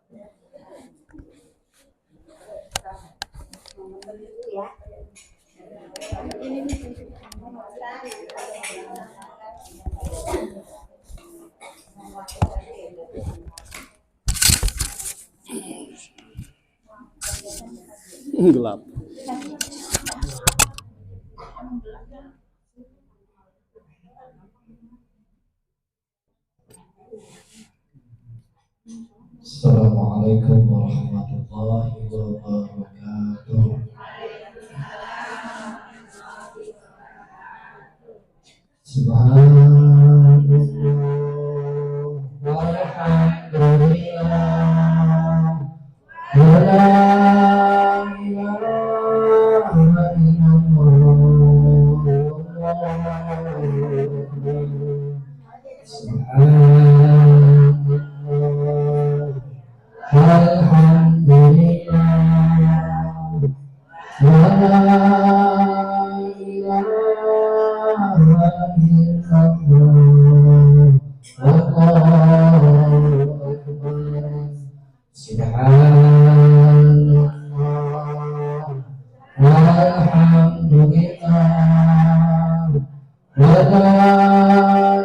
Gelap. Assalamualaikum warahmatullahi wabarakatuh. Subhanallah walhamdulillah wa la ilaha illallah. Subhanallah walhamdulillah wa la ilaha illallah. Allahu akbar. Subhanallah walhamdulillah wa la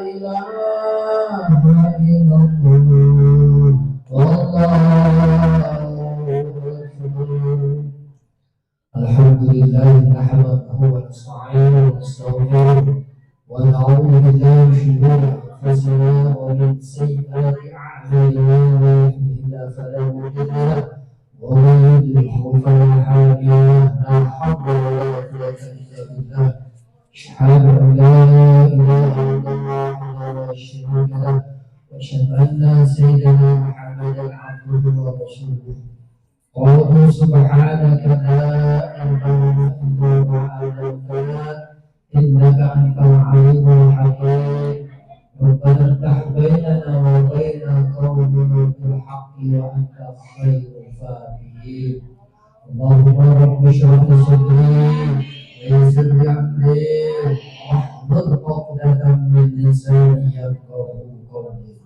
ilaha illallah. Allahu akbar. Alhamdulillah nahmaduhu wa nasta'inuhu wa nastaghfiruh wa na'udzu billahi min shururi anfusina wa min sayyiati a'malina. Man yahdihillahu fala mudilla lahu wa man yudlil fala hadiya lahu. La hawla wa la quwwata illa billah. Asyhadu an la ilaha illallah wahdahu la syarika lahu wa asyhadu anna sayyidana Muhammadan 'abduhu wa rasuluh. قوله سبحانك لا علم لنا إلا ما علمتنا إنك أنت العليم الحكيم. ربنا افتح بيننا وبين قومنا بالحق وأنت خير الفاتحين. اللهم رب اشرح لي صدري ويسر لي أمري واحلل عقدة من لساني يفقهوا قولي.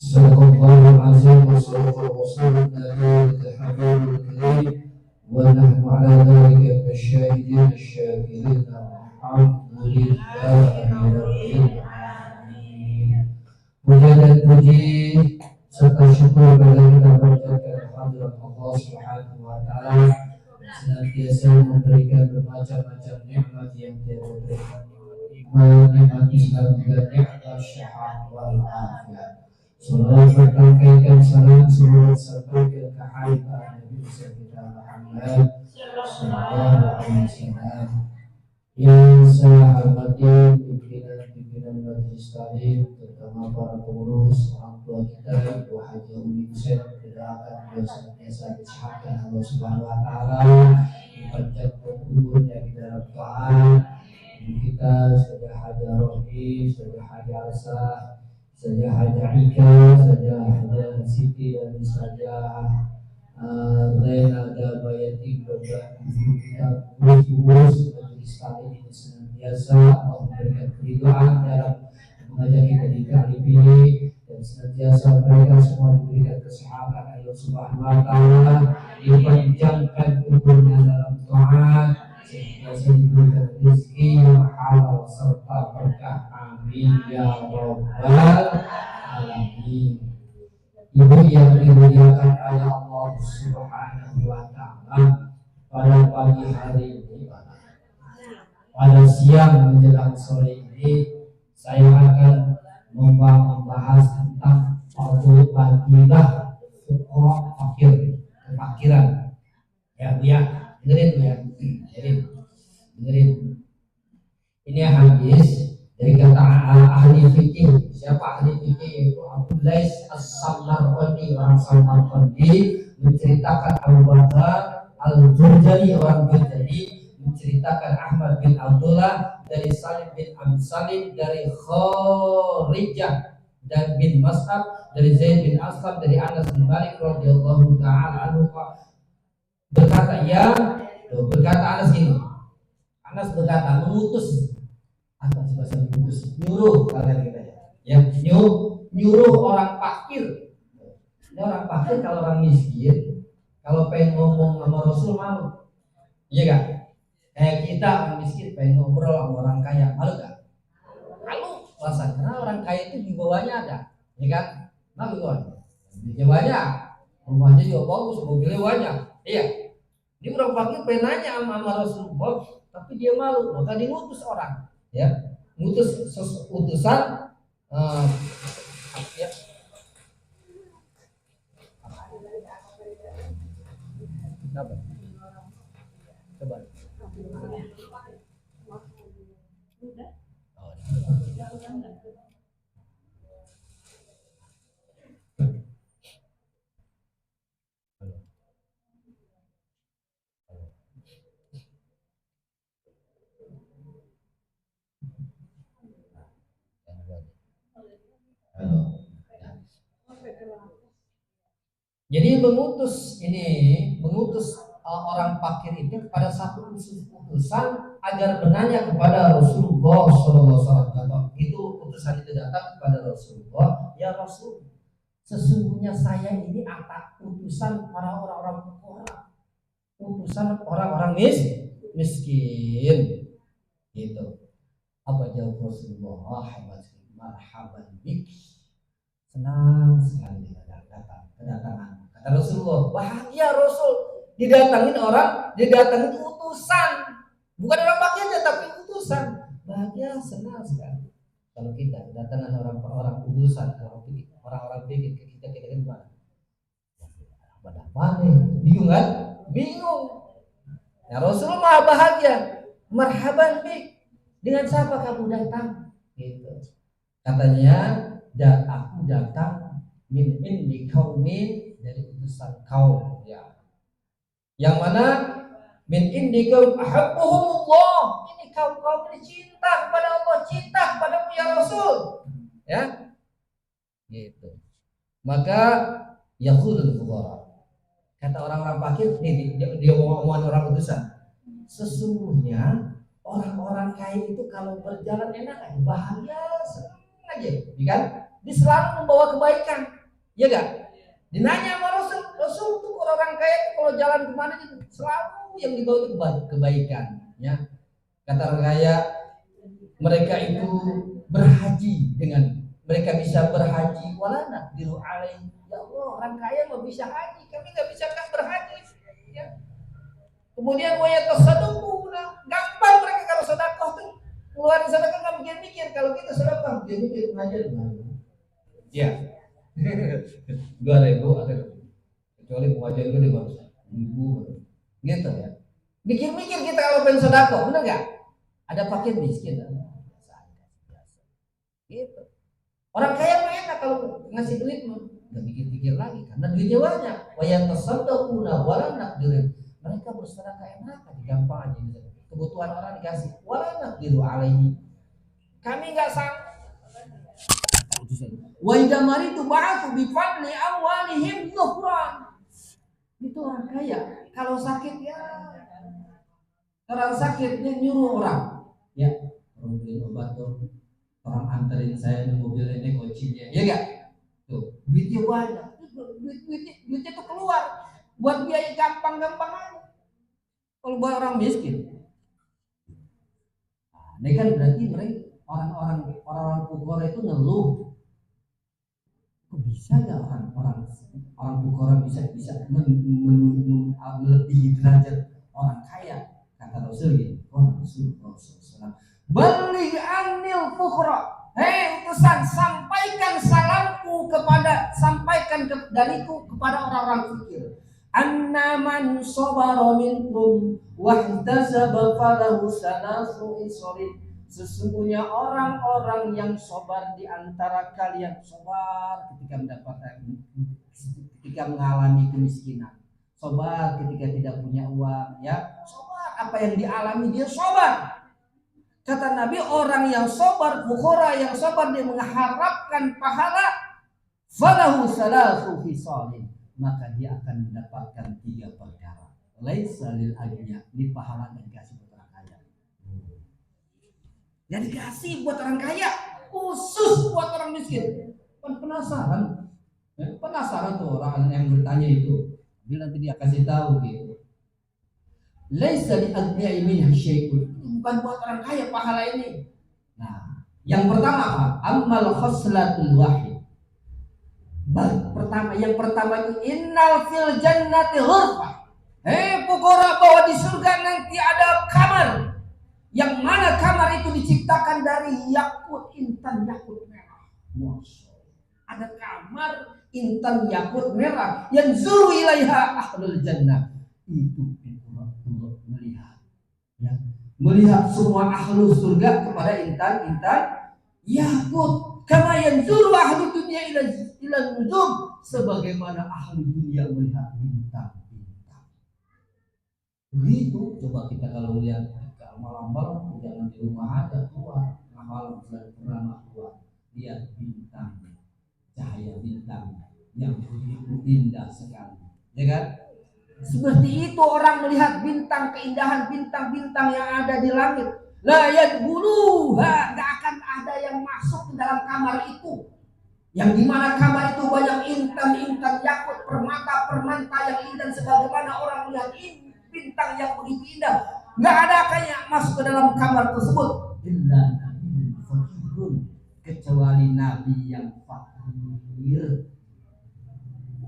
Sadaqallahul azim wa sadaqal rasulun nabiyyul habibul karim wa nahnu ala dhalika masyahidin syakirin alhamdulillahi rabbil alamin. Puja dan puji serta syukur kita panjatkan kehadirat Allah Subhanahu wa taala senantiasa memberikan bermacam-macam nikmat yang Dia berikan, iman, nikmat Islam dan nikmat syahadat wal afiyah. Salam berkaitan salam semoga sampaikan ke hadirat Nabi kita Muhammad sallallahu alaihi wasallam. Yang saya hormati pimpinan majelis taklim, terutama para pengurus, orang tua kita, Ibu Haji Umi Hussein, doakan beliau senantiasa disehatkan Allah Subhanahu wa taala, dipanjangkan umurnya di dalam taat. Kita saja Haji Rohmi, saja Haji Arsah, saja Haja Ika, saja Haja Siti, dan saja Rena dan Bayati, beberapa kita urus majelis taklim ini senantiasa Allah memberikan keridhaan dalam mengajak kita di taklim ini, dan senantiasa mereka semua diberikan kesehatan Allah Subhanahu wa taala, dipanjangkan umurnya dalam taat, senantiasa diberikan rezeki yang halal serta berkah. Amin ya rabbal alamin. Ibu yang dimuliakan oleh Allah Subhanahu wa taala, pada pagi hari ini, pada siang menjelang sore ini, saya akan membahas tentang fadilah fuqara fakir, kefakiran. Ya Bu ya, dengerin Bu ya, dengerin. Ini hadis dari kata ahli fikih. Siapa ahli fikih? Yaitu Abu Lais As-Samarqandi, orang Samarqandi, menceritakan Abu Bakar Al-Jurjani, orang Jurjani, menceritakan Ahmad bin Abdullah dari Salim bin Abi Salim, dari Kharijah dan bin Mas'ab, dari Zaid bin Aslam, dari Anas bin Malik radhiyallahu taala anhu, berkata Anas ini. Anas berkata, mengutus, apa sih bahasa mengutus? Nyuruh kalian kita ya. Yang nyuruh orang fakir. Ini orang fakir kalau orang miskin, kalau pengen ngomong sama Rasul malu. Iya gak? Kayak kita orang miskin pengen ngobrol sama orang kaya, malu gak? Malu. Alasan karena orang kaya itu di bawahnya ada, ya kan? Malu kan? Duitnya banyak, rumahnya juga bagus, mobilnya banyak. Iya. Ini orang fakir pengen nanya sama Rasulullah, tapi dia malu, maka dia ngutus orang, ya, ngutus utusan, ya. Apa? Coba. Jadi mengutus orang fakir itu kepada satu utusan agar bertanya kepada Rasulullah SAW. Itu utusan itu datang kepada Rasulullah, ya Rasul, sesungguhnya saya ini atas utusan para orang-orang pokok, utusan orang-orang miskin. Gitu. Apa jawab Rasulullah? Marhaban bik. Senang sekali kedatangan. Kata Rasulullah, bahagia Rasul didatangin utusan, bukan orang pakainya tapi utusan. Bahagia, senang sekali. Kalau kita kedatangan orang utusan, orang-orang pikir kita kan gimana? Apa nih? Bingung kan? Bingung. Ya Rasulullah bahagia. Marhaban bik. Dengan siapa kamu datang? Gitu. Katanya, aku datang min indi kaumin, dari utusan kaum, ya. Yang mana min indi kaum ahabbuhumullah, ini kaum ini cinta kepada Allah, cinta kepada ya Rasul, ya. Gitu. Maka yaqulul fuqara, kata orang-orang fakir, nih dia omongan orang utusan, sesungguhnya orang-orang kaya itu kalau berjalan enak aja, bahagia, senang aja, ya kan? Dia selalu membawa kebaikan, ya gak? Dinanya sama Rasul tuh orang kaya kalau jalan kemana selalu yang dibawa itu kebaikan, ya. Kata orang kaya, mereka itu berhaji mereka bisa berhaji walana diru alaih. Ya Allah, orang kaya mau bisa haji, kami nggak bisa kan berhaji, ya. Kemudian wayatasaddaquna, gampang mereka kalau sedekah tuh keluarin sedekah nggak mikir-mikir. Kalau kita sedekah mikir ngajar gimana? Ya, 2.000 ada, kecuali pengajian gue di bawah 1.000, gitu ya. Mikir-mikir kita kalau pengen sedekah, benar nggak? Ada fakir miskin, gitu. Orang kaya mah enak kalau ngasih duit mah nggak mikir-mikir lagi karena duitnya banyak. Wayatasaddaquna wala naqdirin. Mereka bersedekah enak, gampang aja. Kebutuhan orang dikasih, wala naqdiru alaihi. Kami nggak sanggup. Wa idza maritu ba'athu bi fadli amwalihim dhufran. Itu orang kaya. Kalau sakit ya orang sakitnya nyuruh orang, ya, orang beli obat tuh, orang anterin saya di mobil ini kuncinya, ya enggak? Tuh, duitnya banyak. Duitnya tuh keluar buat biaya gampang-gampang aja. Kalau buat orang miskin. Nah, ini kan berarti mereka orang-orang pukor itu ngeluh. Kok bisa nggak orang pukor bisa melebihi derajat orang kaya? Kata Rasul gitu. Rasul. Balik anil fuqara. Hei utusan, sampaikan dariku kepada orang-orang fakir. Anna man sabara minkum wahtasaba falahu sanasu isorin. Sesungguhnya orang-orang yang sabar di antara kalian, sabar ketika mengalami kemiskinan, sabar ketika tidak punya uang, ya, sabar apa yang dialami dia sabar. Kata Nabi, orang yang sabar, fuqara yang sabar, dia mengharapkan pahala, falahu salasu hisalin, maka dia akan mendapatkan 3 perkara. Laisa lil aghnia, ini pahala yang dikasih buat orang kaya. Yang dikasih buat orang kaya, khusus buat orang miskin. Penasaran tuh orang yang bertanya itu, bila nanti dia kasih tahu gitu. Laisa li aghniya'i minha syai'un. Bukan buat orang kaya pahala ini. Nah, yang pertama apa? Ammal khoslatul wahid. Yang pertama itu innal fil jannati ghurfah. Pokoknya bahwa di surga nanti ada kamar. Yang mana kamar itu diciptakan dari yakut, intan yakut merah. Masya Allah. Ada kamar intan yakut merah yang zuru ilaiha ahlul jannah. Itu melihat, ya, melihat semua ahlu surga kepada intan yakut, kama yanzuru ahlu dunia ila nujum, sebagaimana ahlu dunia melihat bintang-bintang. Begitu. Coba kita kalau lihat malam-malam, jangan di rumah aja, keluar malam pernah keluar, lihat bintang, cahaya bintang yang begitu indah sekali, ya kan? Seperti itu orang melihat bintang, keindahan bintang-bintang yang ada di langit. La yadkhuluha, enggak akan ada yang masuk ke dalam kamar itu. Yang dimana kamar itu banyak intan-intan yakut, permata-permata yang indah, sebagaimana orang melihat bintang yang begitu indah. Enggak ada kayak masuk ke dalam kamar tersebut. Illa nabiyyun fakirun, kecuali nabi yang fakir.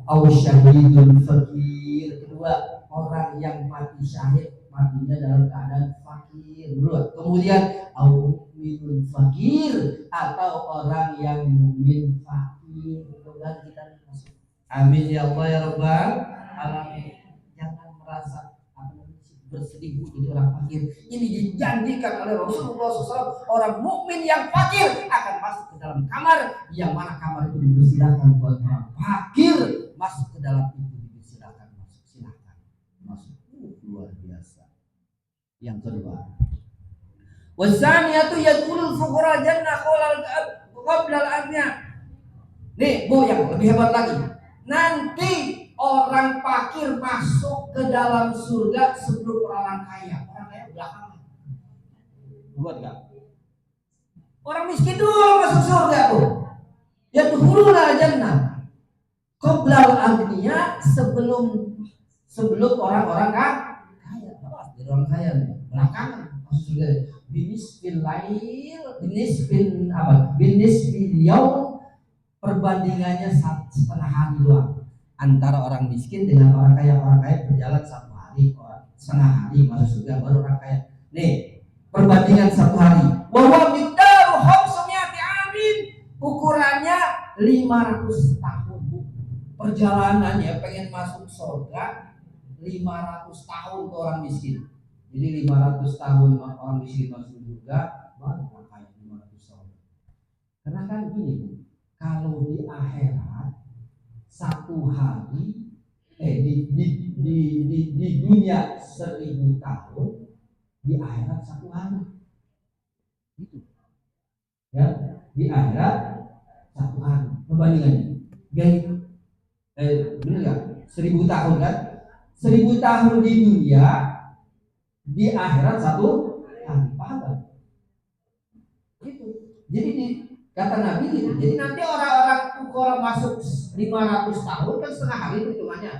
Aw syahidun fakir, kedua orang yang mati syahid, matinya dalam keadaan fakir. Kemudian aw mukminun fakir, atau orang yang mukmin fakir. Mudah-mudahan kita masuk. Amin ya Allah ya Rabbal alamin. Jangan merasa bersedih jadi orang fakir. Ini dijanjikan oleh Rasulullah SAW, orang mukmin yang fakir akan masuk ke dalam kamar, yang mana kamar itu dipersilakan buat orang fakir masuk ke dalam itu, dipersilakan masuk, silakan masuk. Luar biasa. Yang kedua, wasaniyatu yadkhulul fuqara jannah qabla al-aghniya. Nih, Bu, yang lebih hebat lagi. Nanti orang fakir masuk ke dalam surga sebelum orang kaya. Orang kaya belakangan. Buat enggak? Orang miskin dulu masuk surga tuh. Yadkhulul jannah qabla al-aghniya, sebelum orang-orang kaya. Apa? Orang kaya belakangan masuk surga. Binisbil yaum, perbandingannya setengah hari doang antara orang miskin dengan orang kaya. Orang kaya berjalan 1 hari, setengah hari masuk surga, baru orang kaya. Nih, perbandingan 1 hari. Bahwa miqdaru khamsumiyati amin, ukurannya 500 tahun. Perjalanannya pengen masuk surga 500 tahun ke orang miskin. Jadi 500 tahun orang miskin masuk surga, baru orang kaya 500 tahun. Karena kan gini, kalau di akhirat 1 hari di dunia 1000 tahun, di akhirat 1 hari. Gitu. Ya, di akhirat 1 hari. Perbandingannya. Benar enggak? 1000 tahun kan? 1000 tahun di dunia, di akhirat 1 hari. Paham kan? Gitu. Jadi kata Nabi gitu. Jadi nanti orang masuk 500 tahun kan setengah hari hitungannya.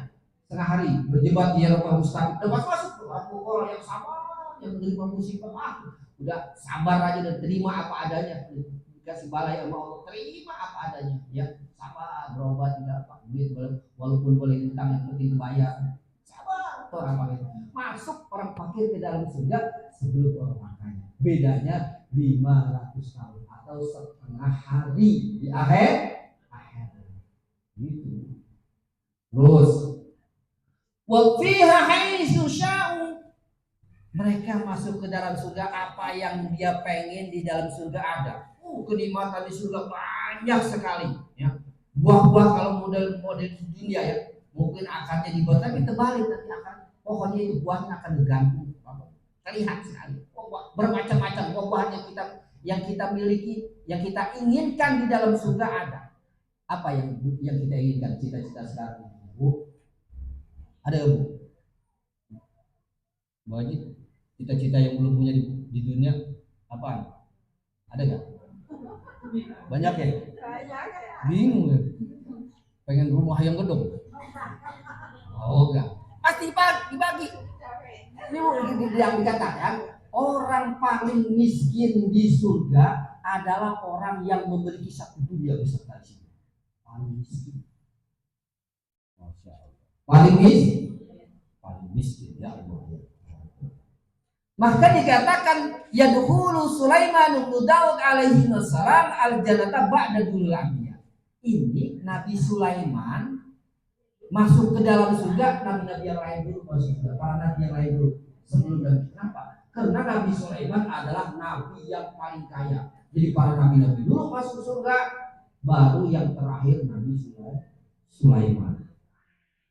Setengah hari berjebak di Eropa mustaqim. Lepas masuk orang yang sabar, yang menerima musibah, udah sabar aja dan terima apa adanya. Dikasih balai sama Allah, terima apa adanya. Ya, sabar, berobat tidak apa. Duit walaupun boleh utang, yang penting bayar. Sabar, orang fakir. Masuk orang fakir ke dalam surga sebelum orang kaya. Bedanya 500 tahun atau setengah hari di akhir. Gitu. Terus wa fiha haitsu sya'u, mereka masuk ke dalam surga apa yang dia pengen di dalam surga ada. Kenikmatan di surga banyak sekali, ya. Buah-buah kalau model dunia ya, mungkin akarnya dibuat, tapi terbalik nanti akar. Pokoknya itu buahnya akan digantung. Terlihat sekali. Bermacam-macam buah yang kita miliki, yang kita inginkan di dalam surga ada. Apa yang kita inginkan, cita-cita sekarang, Bu? Ada ya, Bu? Bu Haji, cita-cita yang belum punya di dunia apaan? Ada nggak? Banyak ya? Bingung ya? Pengen rumah yang gedung? Oh enggak. Pasti dibagi. Ini yang dikatakan orang paling miskin di surga adalah orang yang memiliki satu dunia beserta di sini. Paling miskin. Masya Allah. Paling miskin ya Allah. Maka dikatakan yadkhulu Sulaiman bin Daud alaihi wassalam al-jannata ba'da dulul anbiya. Ini Nabi Sulaiman masuk ke dalam surga, nabi-nabi yang lain dulu masuk surga, para nabi yang lain dulu sebelum Nabi. Kenapa? Karena Nabi Sulaiman adalah nabi yang paling kaya. Jadi para nabi-nabi dulu masuk surga, baru yang terakhir Nabi Sulaiman.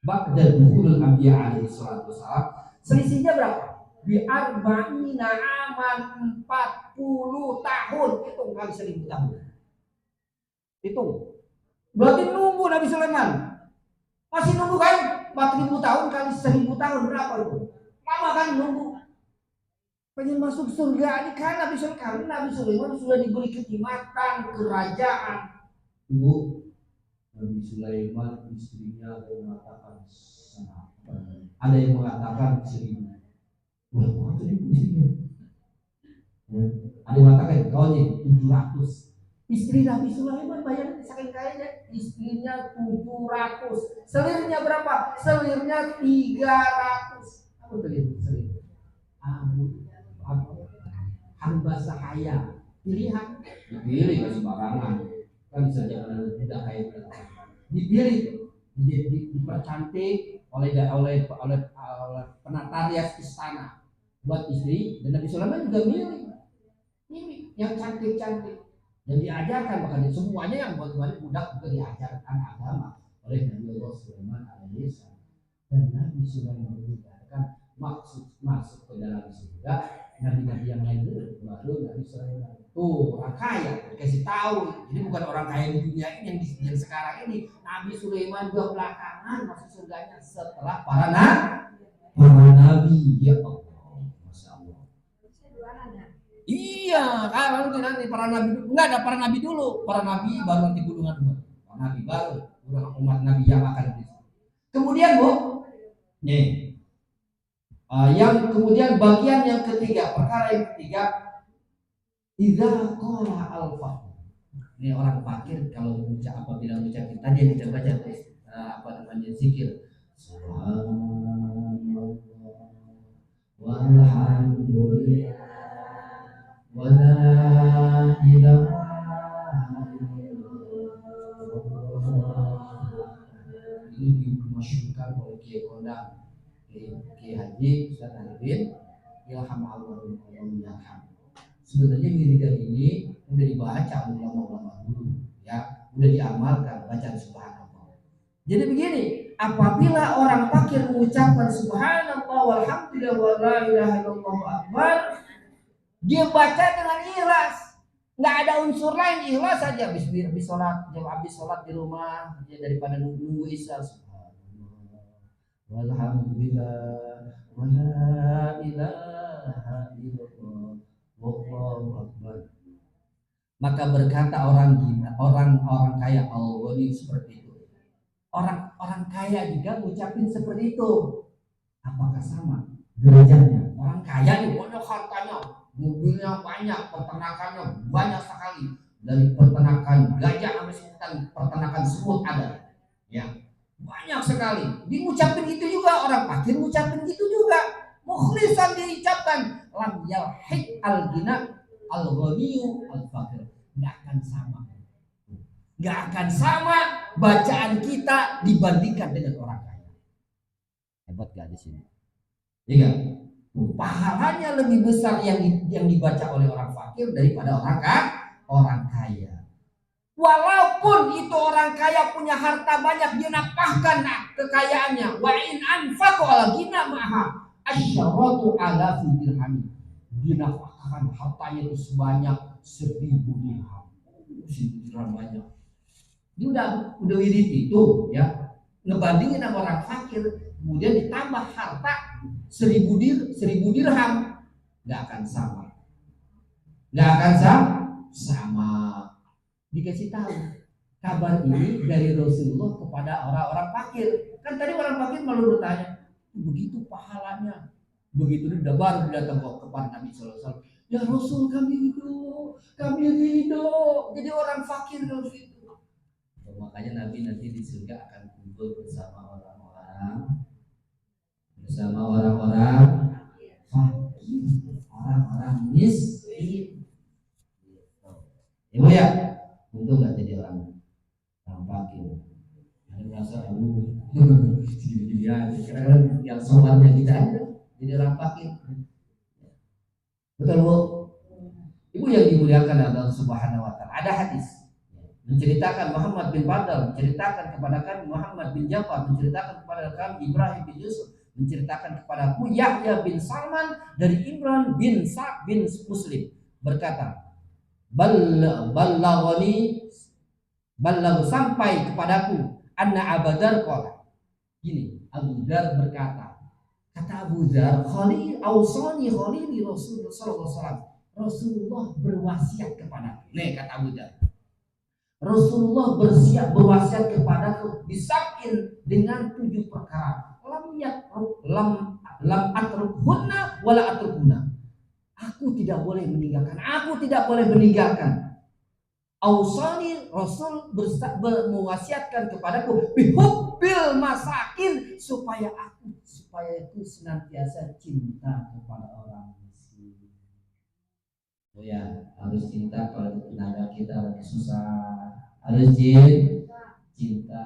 Ba'da dulul anbiya alaihi wassalam. Selisihnya berapa? Bi arba'ina aman 40 tahun. Hitung kali 1000 tahun. Hitung. Berarti nunggu Nabi Sulaiman. Masih nunggu kan? 4000 tahun kali 1000 tahun berapa itu? Lama kan nunggu. Pengen masuk surga ini kan Nabi Sulaiman sudah diberi kenikmatan kerajaan. Ibu, Nabi Sulaiman istrinya mengatakan ada yang mengatakan 1000. Wah, istrinya. Ada yang mengatakan kau nih 700. Istri Nabi Sulaiman bayar saking kayanya, istrinya 700. Selirnya berapa? Selirnya 300. Apa tuh selir? Hamba sahaya. Pilihan. Dipilih ke sembarangan. Kan saja tidak kayak gitu. Dipilih, dipercantik oleh penata rias istana buat istri, dan Nabi Sulaiman juga milih yang cantik-cantik dan diajarkan, bahkan semuanya yang buat budak juga diajarkan agama oleh Nabi Sulaiman alaihissalam. Dan Nabi Sulaiman dikatakan masuk ke dalam surga, nabi-nabi yang lain dulu, baru Nabi Sulaiman. Tuh orang kaya dikasih tahu, jadi bukan orang kaya di dunia ini yang sekarang ini. Nabi Sulaiman juga belakangan masuk surganya setelah para nabi. Ya Allah. Iya, kalau nanti para nabi enggak ada para nabi dulu, para nabi baru nanti gulungan umat. Para nabi baru umat nabi yang akan disini. Kemudian Bu, nih, yang kemudian bagian yang ketiga, perkara yang ketiga, idza qala al-faqir. Ini orang fakir kalau apabila mengucapkan tadi yang kita baca apa namanya zikir. Subhanallah walhamdulillah wala ilaha illallah. Ini dimasyhurkan oleh Kiai Kondang, Kiai Haji Ustaz Arifin, ilham Allah yarham. Sebenarnya wiridan ini udah dibaca oleh ulama-ulama dulu, ya, udah diamalkan bacaan subhanallah. Jadi begini, apabila orang fakir mengucapkan subhanallah walhamdulillah wala ilaha illallah akbar, dia baca dengan ikhlas, nggak ada unsur lain, ikhlas saja. Habis sholat di rumah, dia daripada nunggu isya, subhanallah walhamdulillah wala ilaha illallah wallahu akbar. Maka berkata orang kaya, al-ghani seperti itu. Orang kaya juga ucapin seperti itu. Apakah sama derajatnya? Orang kaya nih banyak hartanya, mobilnya banyak, peternakannya banyak sekali, dari peternakan gajah sampai peternakan semut ada, ya, banyak sekali. Diucapin itu juga, orang fakir ngucapin itu juga, mukhlisan diucapkan. Lam yalhiq al-ghina al-ghaniyu al-fakir. Nggak akan sama bacaan kita dibandingkan dengan orang kaya. Hebat gak di sini? Iya. Pahalanya lebih besar yang dibaca oleh orang fakir daripada orang kaya. Walaupun itu orang kaya punya harta banyak, dia nafkahkan kekayaannya. Wa in anfaqu ala ghina maha asyaratu alafi dirham. Dia nafkahkan hartanya itu sebanyak 1000 dirham. 1000 dirham banyak. Dia udah wirid itu, ya, ngebandingin sama orang fakir, kemudian ditambah harta 1000 dirham, nggak akan sama. Dikasih tahu kabar ini dari Rasulullah kepada orang-orang fakir. Kan tadi orang fakir malu bertanya, begitu pahalanya. Begitu dia baru datang kepada Nabi sallallahu alaihi wasallam. Ya Rasul, kami ridho. Jadi orang fakir kalau itu. Makanya Nabi nanti di surga akan kumpul bersama orang-orang fakir, orang-orang miskin. Ibu ya, untung nggak jadi orang fakir. Ada merasa gini aja. Karena yang soalnya kita aja jadi orang fakir. Betul Bu? Ibu yang dimuliakan Allah Subhanahu wa taala. Ada hadis menceritakan Muhammad bin Badal, menceritakan kepada kami Muhammad bin Ja'far, menceritakan kepada kami Ibrahim bin Yusuf, menceritakan kepadaku Yahya bin Salman dari Imran bin Sa'd bin Muslim berkata, balagh sampai kepadaku anna Abu Dzar qala. Gini, Abu Dzar berkata, kata Abu Dzar, ausani khalili Rasulullah sallallahu alaihi wasallam. Rasulullah berwasiat kepadaku. Nih kata Abu Dzar. Rasulullah berwasiat kepadaku disabin dengan 7 perkara. Lam atrukhunna wala atrukhunna. Aku tidak boleh meninggalkan. Ausani, Rasul mewasiatkan kepadaku bihubbil masakin supaya aku senantiasa cinta kepada orang miskin. Oh ya, harus cinta kalau tenaga kita lagi susah. Harus cinta kita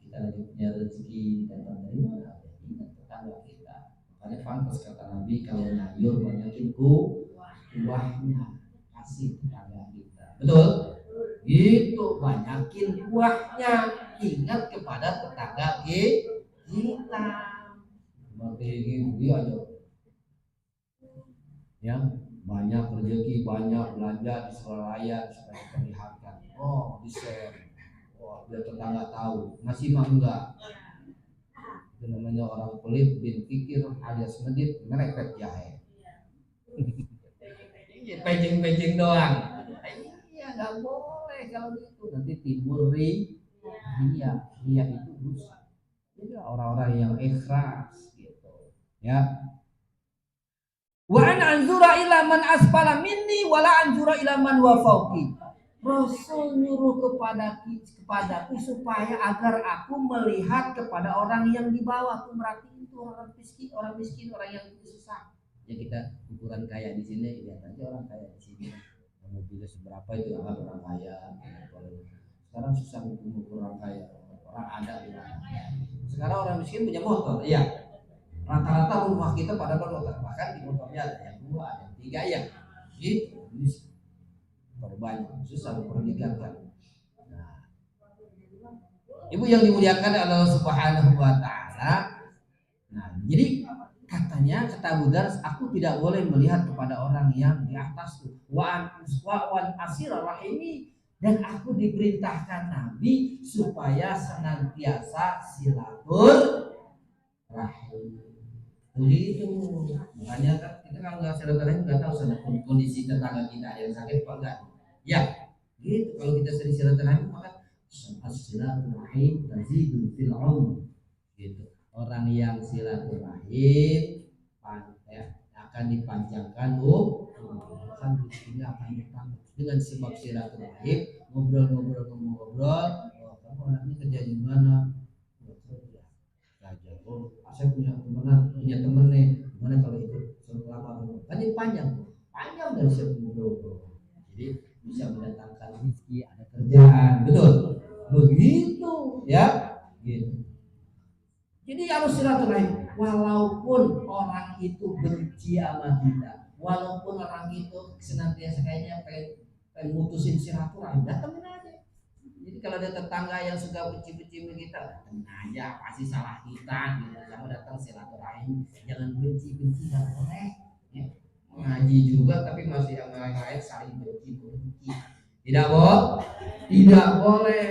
lagi punya rezeki datang dari mana? Ingat tetangga kita. Makanya pantas kata Nabi, kalau nyayur banyakin kuahnya, kasih tetangga kita. Betul? Gitu, banyakin kuahnya. Ingat kepada tetangga kita. Seperti ini aja. Ya, banyak rezeki, banyak belanja di Surabaya supaya terlihatkan. Oh, di share. Oh, biar tetangga tahu. Ngasih mah enggak. Itu namanya orang pelit bin pikir alias medit merepet jahe. Pejeng-pejeng doang. Iya, enggak boleh kalau gitu. Nanti timbul ria itu dosa. Jadi orang-orang yang ikhlas gitu. Ya. Wa an anzura ila man asfala minni wala anzura ila man wa fawqi. Rasul nyuruh kepadaku supaya agar aku melihat kepada orang yang di bawah. Aku merhatiin itu orang miskin, orang yang susah. Ya kita ukuran kaya di sini, lihat aja orang kaya di sini. Mobilnya seberapa itu orang kaya. Sekarang susah mengukur orang kaya. Orang ada di mana. Sekarang orang miskin punya motor, iya. Rata-rata rumah kita pada motor, bahkan di motornya ada yang 2, ada yang 3 ya. Gitu, banyak susah memperlihatkan. Nah, Ibu yang dimuliakan Allah Subhanahu wa taala. Nah, jadi kata Abu Dzar, aku tidak boleh melihat kepada orang yang di atasku. Wa asir rahimi, dan aku diperintahkan Nabi supaya senantiasa silaturahim. Begitu. Makanya kan kita kalau nggak silaturahim nggak tahu sana kondisi tetangga kita yang sakit apa enggak. Ya, gitu. Kalau kita sering silaturahim maka silaturahim tazidul fil umr. Gitu. Orang yang silaturahim akan dipanjangkan kan rezekinya akan bertambah dengan sebab silaturahim, ngobrol. Oh, kamu anaknya kerja di mana? Saya punya teman nih, gimana kalau itu suruh kelapa kan jadi panjang dari satu ngobrol, jadi bisa mendatangkan rezeki, ada kerjaan, betul begitu ya, gitu. Jadi harus silaturahim walaupun orang itu benci sama kita, walaupun orang itu senantiasa kayaknya pengen mutusin silaturahim, datangin aja. Jadi kalau ada tetangga yang suka benci-benci kita, datang aja, pasti salah kita gitu. Kamu datang silaturahim, jangan benci-benci, nggak boleh. Ya. Ngaji juga tapi masih yang lain-lain saling benci. Tidak boleh.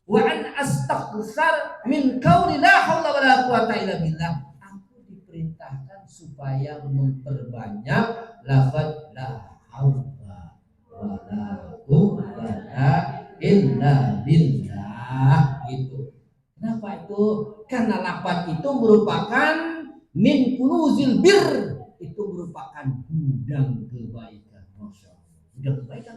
Wa an astaghfar min qauli la haula wala quwata illa billah. Aku diperintahkan supaya memperbanyak lafaz la haula wala quwata illa billah. gitu. Kenapa itu? Karena lapan itu merupakan min kunuzil bir, itu merupakan gudang kebaikan. Masya Allah, gudang kebaikan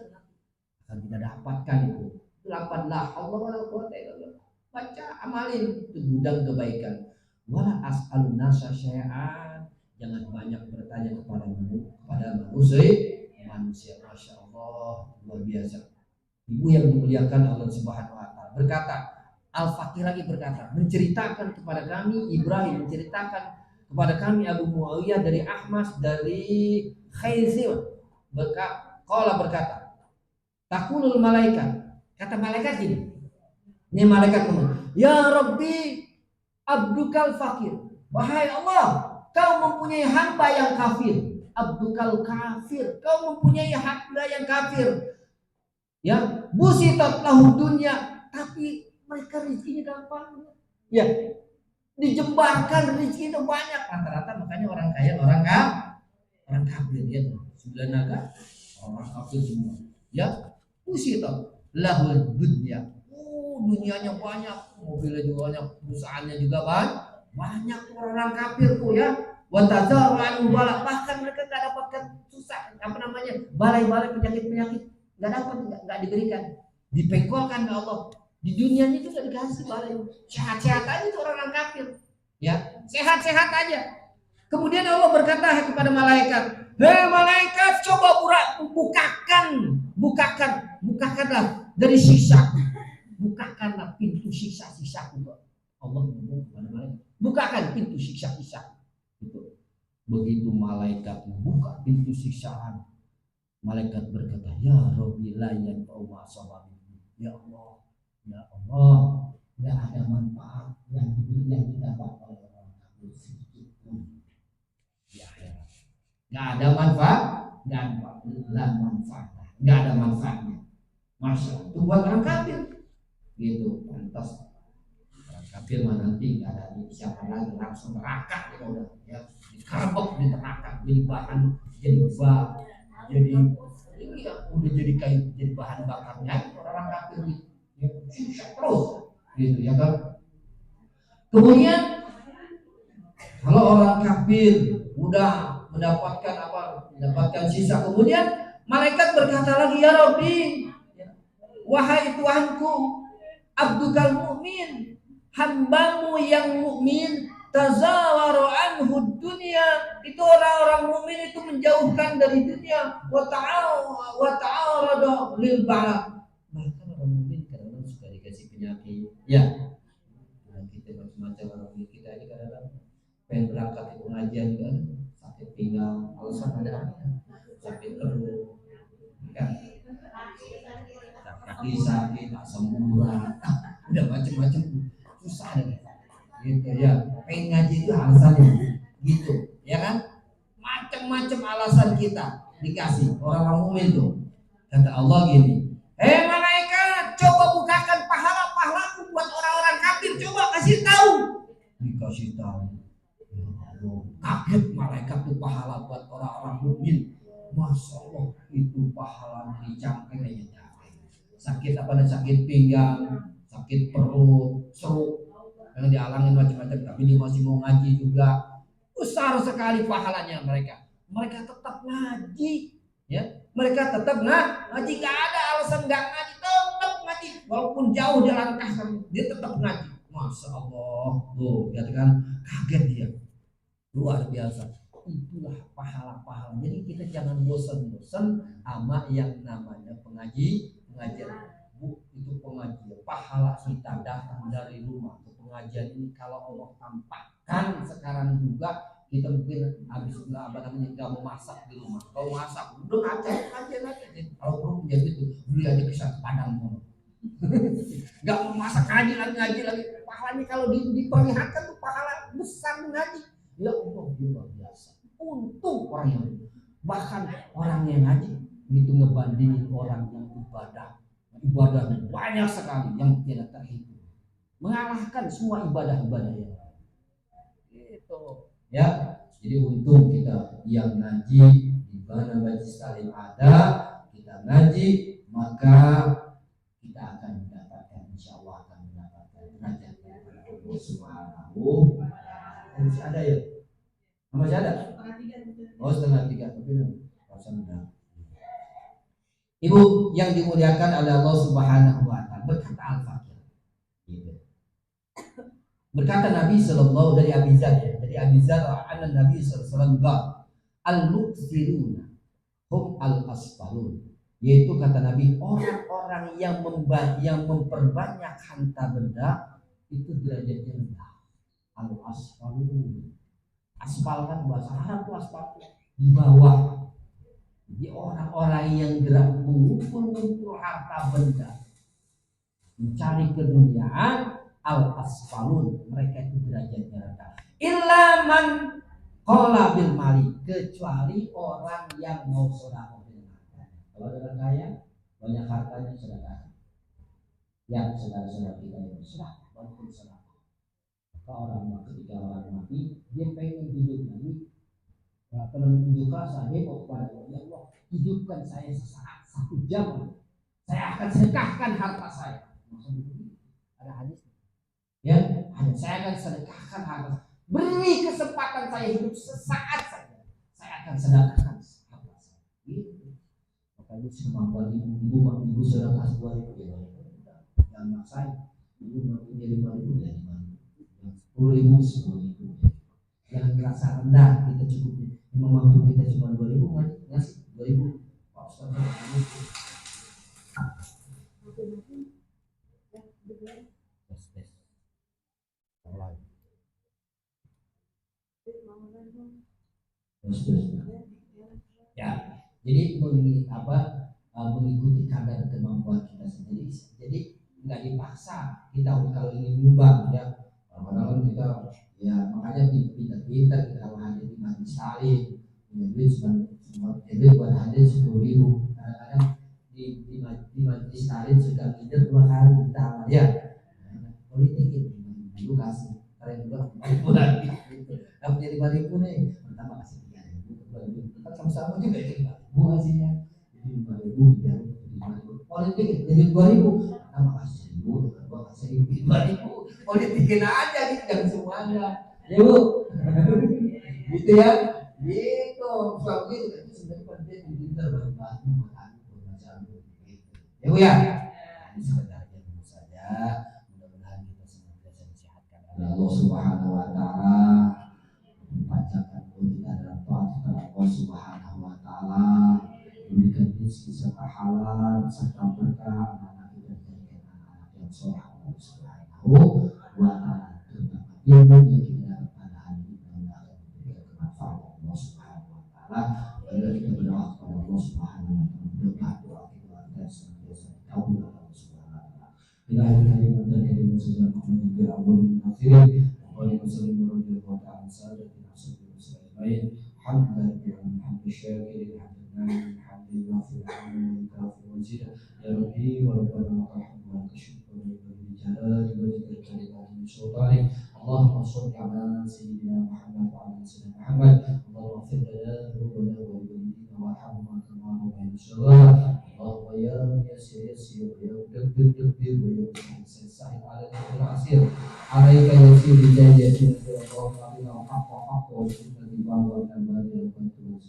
akan kita dapatkan itu. Lapan la haula wala quwwata illa billah. Baca, amalin, itu gudang kebaikan. Wala as'alun nasa syai'an, jangan banyak bertanya kepada manusia. Masya Allah, luar biasa. Ibu yang dimuliakan Allah Subhanahu wa taala berkata, Al-Fakih lagi berkata, menceritakan kepada kami, Ibrahim menceritakan kepada kami Abu Muawiyah dari Ahmas dari Khaizim berkata, takulul malaikat, kata malaikat ini malaikat ngomong, ya Rabbi abdukal fakir, wahai Allah, kau mempunyai hamba yang kafir. Abdukal kafir, kau mempunyai hamba yang kafir, ya busitat lahu dunya, tapi mereka rezekinya gampang, ya dijembarkan rezekinya banyak. Rata-rata makanya orang kaya orang kafir ya, 9 naga orang kafir semua, ya busitat lahu dunya, dunianya banyak, mobilnya juga banyak, perusahaannya juga banyak orang kafir tuh ya. Watazaran balak, bahkan mereka nggak dapatkan susah balai-balai penyakit nggak diberikan, dipengkolkan ke Allah. Di dunianya itu nggak dikasih balai, sehat-sehat aja itu orang kafir, ya sehat-sehat aja. Kemudian Allah berkata kepada malaikat, hei malaikat, coba bukakanlah dari sisaku, bukakanlah pintu siksa-siksaku. Allah ngomong kepada malaikat, bukakan pintu siksa-siksaku. Begitu malaikat membuka pintu siksaan, malaikat berkata, ya Rabbi la yanfa'u ma sababi, ya Allah, nggak ada manfaat yang didapat oleh orang kafir sedikit pun di akhirat. Nggak ada manfaat, nggak ada manfaatnya. Masya itu buat orang kafir gitu. Pantas orang kafir mah nanti nggak ada siapa lagi, langsung neraka ya udah, ya dikarbok di neraka, jadi bahan, udah jadi kayu, jadi bahan bakarnya orang kafir gitu. Ya, terus gitu ya kan. Kemudian kalau orang kafir udah mendapatkan sisa, kemudian malaikat berkata lagi, ya Rabbi, wahai Tuhanku, abdukal mu'min, hambamu yang mukmin, tazawaru anhu dunia, itu orang-orang mukmin itu menjauhkan dari dunia, wa ta'arada lil bala. Bahkan orang mukmin kadang-kadang suka dikasih penyakit, ya kita macam-macam. Orang kita aja kadang-kadang pengen berangkat ke pengajian juga sakit pinggang, alasan ada sakit perut, kan kaki sakit, asam urat, udah macam-macam susah deh gitu ya. Pengen ngaji itu alasannya gitu ya kan, macam-macam alasan kita dikasih orang mukmin tuh. Kata Allah gini, hei malaikat, coba bukakan pahala-pahalaku buat orang-orang kafir, coba kasih tahu. Dikasih tahu, kaget malaikat tuh, pahala buat orang-orang mukmin. Masya Allah, itu pahala dicangkeng aja. Sakit sakit pinggang, sakit perut, stroke, yang dialangin macam-macam, tapi dia masih mau ngaji juga. Besar sekali pahalanya mereka tetap ngaji, ya mereka tetap ngaji, gak ada alasan gak ngaji, tetap ngaji walaupun jauh dia langkahkan, dia tetap ngaji. Masya Allah, tuh lihat kan, kaget dia, luar biasa. Itulah pahala-pahala. Jadi kita jangan bosan-bosan sama yang namanya pengajian. Bu, itu pengajian, pahala kita datang dari rumah ke pengajian ini. Kalau Allah tampakkan sekarang juga, kita mungkin habis nggak mau masak di rumah. Kalau masak udah ngajar aja. Kalau perlu menjadi itu, beli aja pisang padang semua. Nggak mau masak, ngaji lagi. Pahalanya kalau diperlihatkan tuh pahala besar ngaji. Ya Allah, luar biasa. Untung orang yang, bahkan orang yang ngaji itu ngebandingin orang yang ibadahnya banyak sekali yang tidak terhitung, mengalahkan semua ibadah-ibadah yang itu ya. Jadi untung kita yang ngaji di mana majlis taklim ada, kita ngaji, maka kita akan mendapatkan, insyaallah akan mendapatkan Oh, masih ada ya? Masih ada? Oh, setengah tiga. Tapi enggak. Ibu yang dimuliakan oleh Allah Subhanahu wa taala, berkata Al-Fakir. Gitu. Berkata Nabi sallallahu dari Abi Dzar ya. Dari Abi Dzar anna Nabi sallallahu alaihi wasallam al-muksiruna hum al-asfalun. Yaitu kata Nabi, orang-orang yang memperbanyak harta benda itu derajatnya rendah. Al-asfalun. Aspal kan bahasa Arab tuh aspal di bawah. Jadi orang-orang yang gerak mengumpul harta benda mencari keduniaan, al-asfalun, mereka itu derajatnya rendah. Illa man qala bil mali, kecuali orang yang mau sedekah dengan hartanya. Kalau orang kaya banyak hartanya sedekah. Ya, saudara-saudara kita yang bersedekah, walaupun sedekah. Maka ketika orang mati, dia pengen hidup lagi. Kalau menunjuk rasa, dia mau kepada Allah, ya Allah, hidupkan saya sesaat, 1 jam, saya akan sedekahkan harta saya. Maksudnya ada hadis ya, saya akan sedekahkan harta, beri kesempatan saya hidup sesaat saja, saya akan sedekahkan harta saya. Gitu. Makanya semampuan ibu sedekah 2.000 ya, jangan maksain. Ibu mau punya 5.000 ya 5.000, 10.000 10.000. Jangan merasa rendah, kita cukup mampu kita cuma 2.000 kan, ngasih 2.000. Pak Ustaz, ya, jadi mengikuti kadar kemampuan kita sendiri. Jadi nggak dipaksa kita kalau ingin nyumbang ya. Kadang-kadang kita ya makanya pintar-pintar kita kalau hadir di majelis taklim punya duit cuma buat hadir 10.000. Kadang-kadang di majelis taklim suka leader 2 kali kita amal ya. Politik itu dulu kasih kalian juga 5.000 lagi. Dapat jadi 5.000 nih, pertama kasih 3.000, tetap sama-sama juga jadi 5.000 hasilnya. Jadi 5.000 ya, 5.000. Politik jadi 2.000, pertama kasih 1.000, kedua kasih 5.000. Politikin aja gitu, jangan semuanya. Ya Bu, gitu ya. Gitu, soal itu kan sebenarnya penting pintar bantu macam ya Bu ya. Ini sekedar dulu saja. Mudah-mudahan kita senantiasa disehatkan oleh Allah Subhanahu wa taala. Panjangkan umur kita dalam taat kepada Allah Subhanahu wa taala. Berikan rezeki serta halal serta berkah anak-anak kita menjadi anak-anak yang saleh Allah Subhanahu wa taala. Terutama ilmu yang kita dapat pada hari ini akan memberikan kemanfaatan Allah Subhanahu wa taala. Mari kita berdoa kepada Allah Subhanahu wa taala. Mudah-mudahan doa kita senantiasa dikabul oleh Allah Subhanahu wa taala. Ilahi kalimat dari Rasulullah Muhammad bin Abdul Munafirin wa sallallahu alaihi wa ta'ala sadatina sallallahu hamdan bi'an hamdu syakirin hamdan hamdan wafil hamdan kafi wa zida ya Rabbi wa Rabbana lakal hamdu wa syukru wa jalali wa jikal kalimat min sultani Allahumma salli ala sayyidina Muhammad wa ala sayyidina Muhammad Allahumma fir lana dhunubana wa walidina wa hamma kama rabbayana shaghara Allahumma ya yassir yassir wa ya mudabbir dabbir wa ya musahhil sahhil ala al-asir alaika yassir bijayatin wa qina haqqa haqqa wa sunnati wa al-badil wa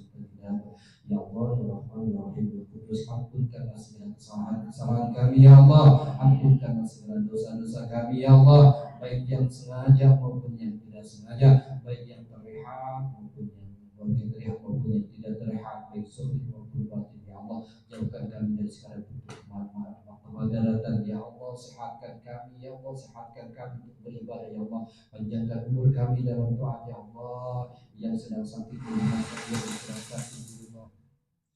ya Allah ya Rahman ya Rahim ya Qudus ampunkanlah segala kesalahan kami ya Allah, ampunkanlah segala dosa-dosa kami ya Allah, baik yang sengaja maupun yang tidak sengaja, baik yang terlihat maupun yang tidak terlihat, baik zahir maupun batin ya Allah. Jauhkan kami dari segala bentuk kemadaratan ya Allah, sehatkan kami ya Allah, sehatkan kami untuk beribadah ya Allah, panjangkan umur kami dalam taat ya Allah, yang sedang sakit di rumah, yang sedang sakit di rumah,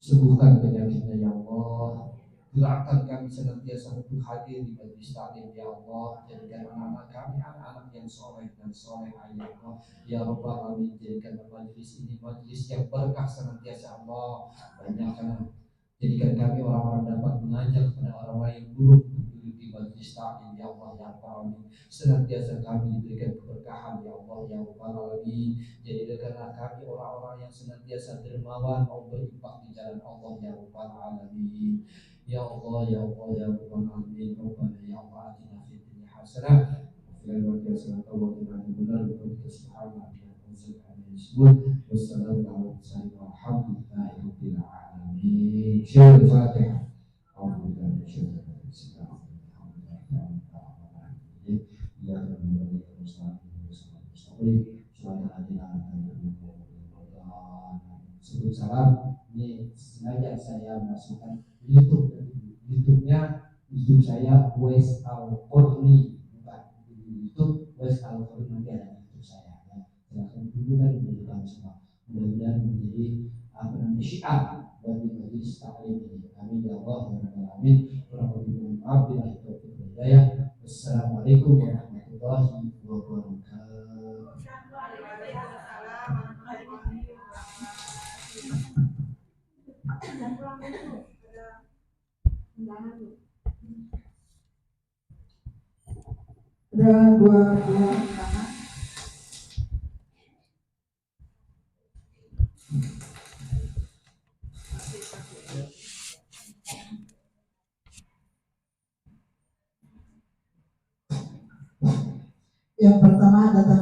sembuhkan penyakitnya ya Allah. Gerakkan kami senantiasa untuk hadir di majelis taklim ya Allah. Jadikan anak-anak kami anak-anak yang soleh dan solehah ya Allah. Ya Rabbal Alamin, jadikan majelis ini majelis yang berkah senantiasa Allah. Banyakkan jadikan kami orang-orang dapat mengajak kepada orang-orang yang buruk untuk duduk di majelis taklim ya Allah ya Rabbal Alamin. Senantiasa kami diberikan keberkahan ya Allah ya Rabbal Alamin. Jadikanlah kami orang-orang yang senantiasa dermawan mau berinfak di jalan Allah ya Rabbal Alamin. Ya Allah ya Allah ya Rabbal Alamin. Rabbana ya Allah atina fid dunya hasanah wa fil akhirati hasanah wa qina adzabannar. Wassalamualaikum warahmatullahi wabarakatuh. Syirul Fatihah. Sebelum salam, ini sengaja saya masukkan YouTube. YouTube-nya YouTube saya Wes Al-Qurni, bukan di YouTube Wes Al-Qurni, nanti ada YouTube saya ya. Silahkan dulu kan menjadi semua. Mudah-mudahan menjadi syiar bagi majelis taklim ini. Amin ya Allah ya rabbal alamin. Wassalamualaikum warahmatullahi wabarakatuh. Ada dua yang pertama datangnya